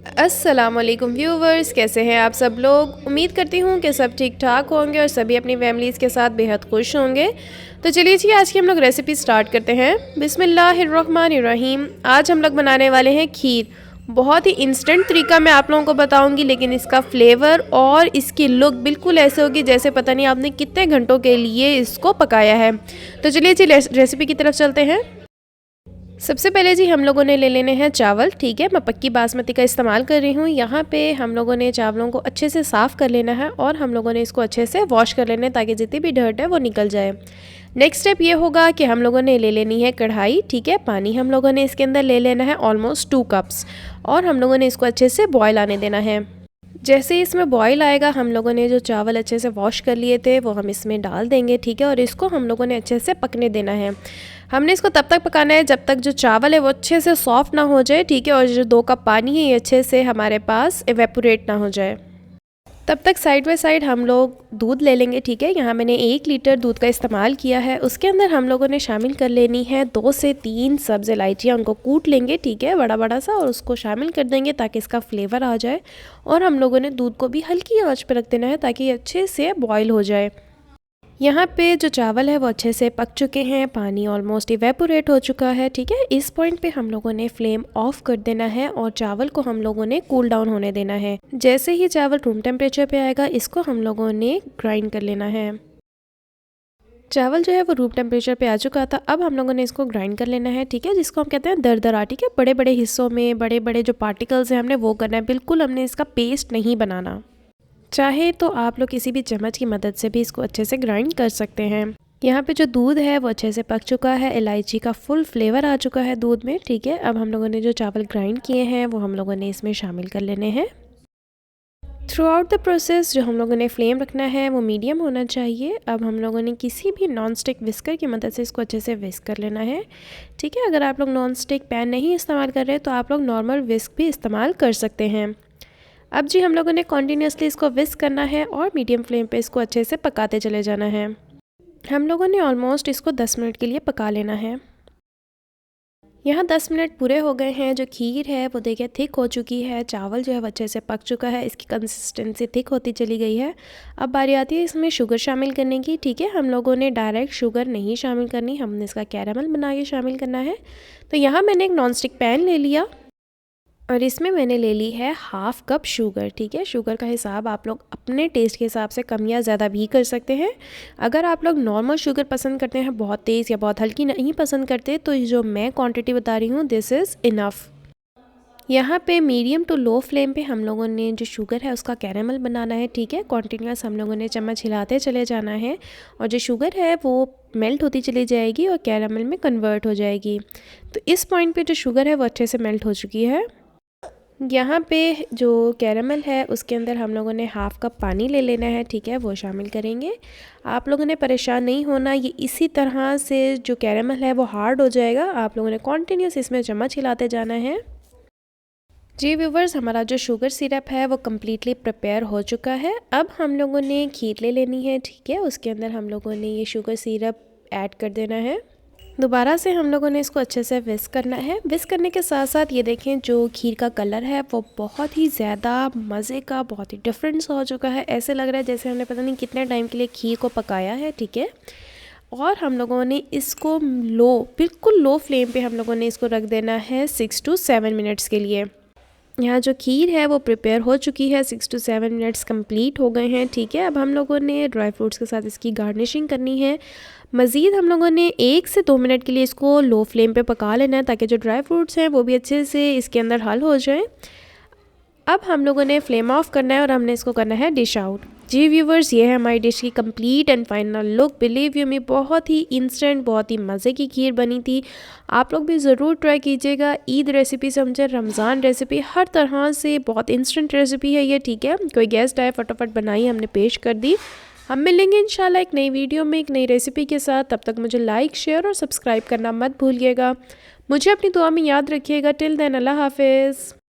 अस्सलामुअलैकुम व्यूवर्स, कैसे हैं आप सब लोग। उम्मीद करती हूँ कि सब ठीक ठाक होंगे और सभी अपनी फैमिलीज़ के साथ बेहद खुश होंगे। तो चलिए जी, आज की हम लोग रेसिपी स्टार्ट करते हैं। बिस्मिल्लाहिर्रहमानिर्रहीम। आज हम लोग बनाने वाले हैं खीर। बहुत ही इंस्टेंट तरीका मैं आप लोगों को बताऊंगी, लेकिन इसका फ्लेवर और इसकी लुक बिल्कुल ऐसे होगी जैसे पता नहीं आपने कितने घंटों के लिए इसको पकाया है। तो चलिए जी, रेसिपी की तरफ चलते हैं। सबसे पहले जी हम लोगों ने ले लेने हैं चावल। ठीक है, मैं पक्की बासमती का इस्तेमाल कर रही हूँ। यहाँ पे हम लोगों ने चावलों को अच्छे से साफ़ कर लेना है और हम लोगों ने इसको अच्छे से वॉश कर लेना है ताकि जितनी भी डर्ट है वो निकल जाए। नेक्स्ट स्टेप ये होगा कि हम लोगों ने ले लेनी है कढ़ाई। ठीक है, पानी हम लोगों ने इसके अंदर ले लेना है ऑलमोस्ट 2 कप्स और हम लोगों ने इसको अच्छे से बॉयल आने देना है। जैसे ही इसमें बॉईल आएगा, हम लोगों ने जो चावल अच्छे से वॉश कर लिए थे वो हम इसमें डाल देंगे। ठीक है, और इसको हम लोगों ने अच्छे से पकने देना है। हमने इसको तब तक पकाना है जब तक जो चावल है वो अच्छे से सॉफ्ट ना हो जाए। ठीक है, और जो 2 कप पानी है ये अच्छे से हमारे पास एवेपोरेट ना हो जाए। तब तक साइड बाय साइड हम लोग दूध ले लेंगे। ठीक है, यहाँ मैंने 1 लीटर दूध का इस्तेमाल किया है। उसके अंदर हम लोगों ने शामिल कर लेनी है 2 से 3 सब्ज़ इलायचियाँ, उनको कूट लेंगे। ठीक है, बड़ा बड़ा सा, और उसको शामिल कर देंगे ताकि इसका फ्लेवर आ जाए। और हम लोगों ने दूध को भी हल्की आंच पर रख देना है ताकि ये अच्छे से बॉयल हो जाए। यहाँ पे जो चावल है वो अच्छे से पक चुके हैं, पानी ऑलमोस्ट इवेपोरेट हो चुका है। ठीक है, इस पॉइंट पे हम लोगों ने फ्लेम ऑफ कर देना है और चावल को हम लोगों ने कूल डाउन होने देना है। जैसे ही चावल रूम टेम्परेचर पे आएगा, इसको हम लोगों ने ग्राइंड कर लेना है। चावल जो है वो रूम टेम्परेचर पे आ चुका था। अब हम लोगों ने इसको ग्राइंड कर लेना है। ठीक है, जिसको हम कहते हैं दरदरा। ठीक है, बड़े बड़े हिस्सों में बड़े बड़े जो पार्टिकल्स हैं हमने वो करना है, बिल्कुल हमने इसका पेस्ट नहीं बनाना। चाहे तो आप लोग किसी भी चम्मच की मदद से भी इसको अच्छे से ग्राइंड कर सकते हैं। यहाँ पे जो दूध है वो अच्छे से पक चुका है, इलायची का फुल फ्लेवर आ चुका है दूध में। ठीक है, अब हम लोगों ने जो चावल ग्राइंड किए हैं वो हम लोगों ने इसमें शामिल कर लेने हैं। थ्रू आउट द प्रोसेस जो हम लोगों ने फ्लेम रखना है वो मीडियम होना चाहिए। अब हम लोगों ने किसी भी नॉन स्टिक विस्कर की मदद से इसको अच्छे से विस्क कर लेना है। ठीक है, अगर आप लोग नॉन स्टिक पैन नहीं इस्तेमाल कर रहे तो आप लोग नॉर्मल विस्क भी इस्तेमाल कर सकते हैं। अब जी हम लोगों ने कॉन्टीन्यूसली इसको विस्क करना है और मीडियम फ्लेम पे इसको अच्छे से पकाते चले जाना है। हम लोगों ने ऑलमोस्ट इसको 10 मिनट के लिए पका लेना है। यहाँ 10 मिनट पूरे हो गए हैं। जो खीर है वो देखिए थिक हो चुकी है, चावल जो है वो अच्छे से पक चुका है, इसकी कंसिस्टेंसी थिक होती चली गई है। अब बारी आती है इसमें शुगर शामिल करने की। ठीक है, हम लोगों ने डायरेक्ट शुगर नहीं शामिल करनी, हमने इसका कैरामल बना के शामिल करना है। तो यहाँ मैंने एक नॉन स्टिक पैन ले लिया और इसमें मैंने ले ली है 1/2 कप शुगर। ठीक है, शुगर का हिसाब आप लोग अपने टेस्ट के हिसाब से कम या ज़्यादा भी कर सकते हैं। अगर आप लोग नॉर्मल शुगर पसंद करते हैं, बहुत तेज़ या बहुत हल्की नहीं पसंद करते, तो जो मैं क्वांटिटी बता रही हूँ दिस इज़ इनफ। यहाँ पे मीडियम टू लो फ्लेम पे हम लोगों ने जो शुगर है उसका कैरेमल बनाना है। ठीक है, कॉन्टीन्यूस हम लोगों ने चम्मच हिलाते चले जाना है और जो शुगर है वो मेल्ट होती चली जाएगी और कैरेमल में कन्वर्ट हो जाएगी। तो इस पॉइंट पे जो शुगर है वो अच्छे से मेल्ट हो चुकी है। यहाँ पे जो कैरामल है उसके अंदर हम लोगों ने 1/2 कप पानी ले लेना है। ठीक है, वो शामिल करेंगे। आप लोगों ने परेशान नहीं होना, ये इसी तरह से जो कैरामल है वो हार्ड हो जाएगा। आप लोगों ने कॉन्टीन्यूस इसमें चम्मच हिलाते जाना है। जी व्यूवर्स, हमारा जो शुगर सिरप है वो कम्प्लीटली प्रिपेयर हो चुका है। अब हम लोगों ने खीर ले लेनी है। ठीक है, उसके अंदर हम लोगों ने ये शुगर सिरप ऐड कर देना है। दोबारा से हम लोगों ने इसको अच्छे से विस्क करना है। विस्क करने के साथ साथ ये देखें जो खीर का कलर है वो बहुत ही ज़्यादा मज़े का, बहुत ही डिफरेंट सा हो चुका है। ऐसे लग रहा है जैसे हमने पता नहीं कितने टाइम के लिए खीर को पकाया है। ठीक है, और हम लोगों ने इसको बिल्कुल लो फ्लेम पे हम लोगों ने इसको रख देना है 6 to 7 मिनट्स के लिए। यहाँ जो खीर है वो प्रिपेयर हो चुकी है, 6 to 7 मिनट्स कंप्लीट हो गए हैं। ठीक है, अब हम लोगों ने ड्राई फ्रूट्स के साथ इसकी गार्निशिंग करनी है। मज़ीद हम लोगों ने 1 से 2 मिनट के लिए इसको लो फ्लेम पे पका लेना है ताकि जो ड्राई फ्रूट्स हैं वो भी अच्छे से इसके अंदर हल हो जाएं। अब हम लोगों ने फ्लेम ऑफ करना है और हमने इसको करना है डिश आउट। जी व्यूवर्स, ये है हमारी डिश की complete and final look. Believe you me, बहुत ही इंस्टेंट, बहुत ही मज़े की खीर बनी थी। आप लोग भी ज़रूर ट्राई कीजिएगा। ईद रेसिपी समझे, रमज़ान रेसिपी, हर तरह से बहुत इंस्टेंट रेसिपी है ये। ठीक है, कोई गेस्ट आए फटाफट बनाई, हमने पेश कर दी। हम मिलेंगे इंशाल्लाह एक नई वीडियो में एक नई रेसिपी के साथ। तब तक मुझे लाइक, शेयर और सब्सक्राइब करना मत भूलिएगा। मुझे अपनी दुआ में याद रखिएगा। टिल देन, अल्लाह हाफिज़।